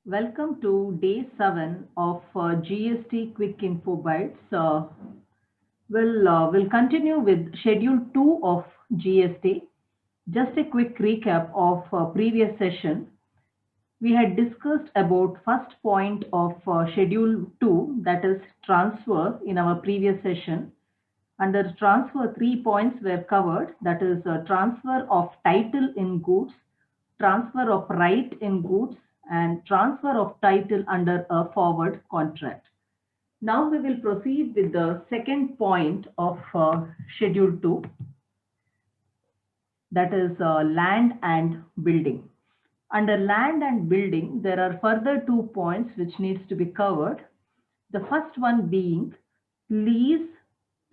Welcome to day 7 of GST Quick Info Bytes. We'll continue with Schedule 2 of GST. Just a quick recap of previous session. We had discussed about first point of Schedule 2, that is transfer, in our previous session. Under transfer, 3 points were covered, that is transfer of title in goods, transfer of right in goods, and transfer of title under a forward contract. Now we will proceed with the second point of Schedule 2, that is land and building. Under land and building, there are further 2 points which needs to be covered. The first one being lease,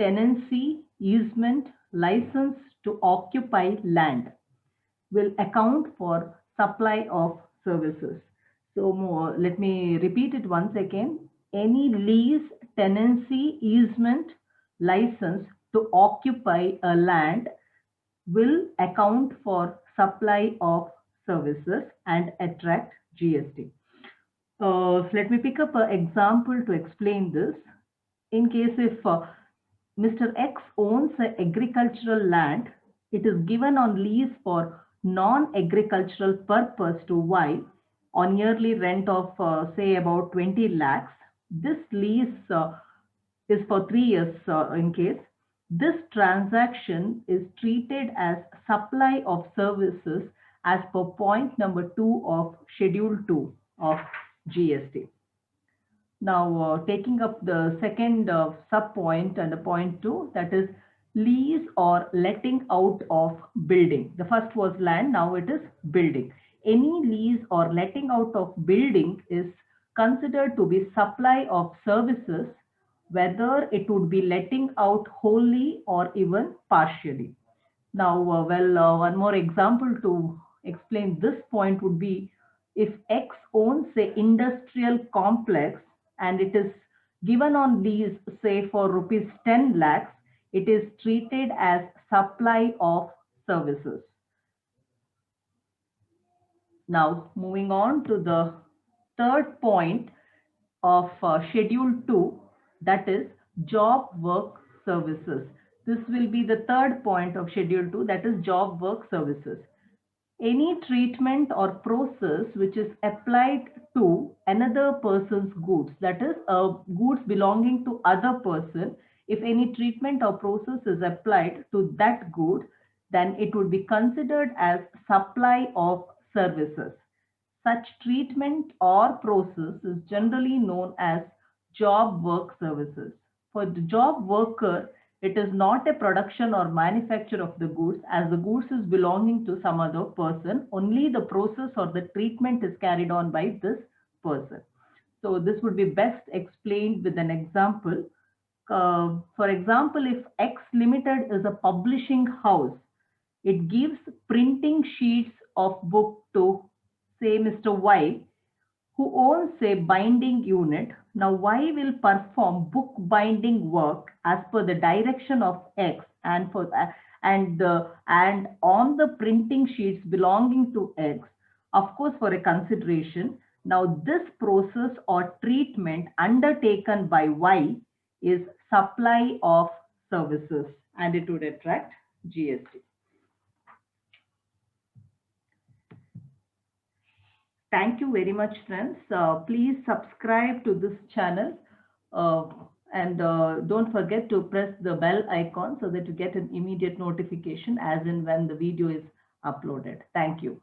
tenancy, easement, license to occupy land will account for supply of services. So let me repeat it once again. Any lease, tenancy, easement, license to occupy a land will account for supply of services and attract GST. Let me pick up an example to explain this. In case if Mr. X owns an agricultural land, it is given on lease for non-agricultural purpose to Y on yearly rent of say about 20 lakhs. This lease is for 3 years in case. This transaction is treated as supply of services as per point number 2 of Schedule 2 of GST. Now, taking up the second sub-point and the point 2, that is lease or letting out of building. The first was land, now it is building. Any lease or letting out of building is considered to be supply of services, whether it would be letting out wholly or even partially. Now, one more example to explain this point would be if X owns an industrial complex and it is given on lease, say for rupees 10 lakhs, it is treated as supply of services. Now, moving on to the third point of Schedule 2, that is job work services. This will be the third point of Schedule 2, that is job work services. Any treatment or process which is applied to another person's goods, that is goods belonging to other person, if any treatment or process is applied to that good, then it would be considered as supply of services. Such treatment or process is generally known as job work services. For the job worker, it is not a production or manufacture of the goods, as the goods is belonging to some other person. Only the process or the treatment is carried on by this person. So this would be best explained with an example. For example, if X Limited is a publishing house, it gives printing sheets of book to, say, Mr. Y, who owns a binding unit. Now Y will perform book binding work as per the direction of X and on the printing sheets belonging to X, of course for a consideration. Now this process or treatment undertaken by Y is supply of services and it would attract GST. Thank you very much, friends. Please subscribe to this channel and don't forget to press the bell icon so that you get an immediate notification as and when the video is uploaded. Thank you.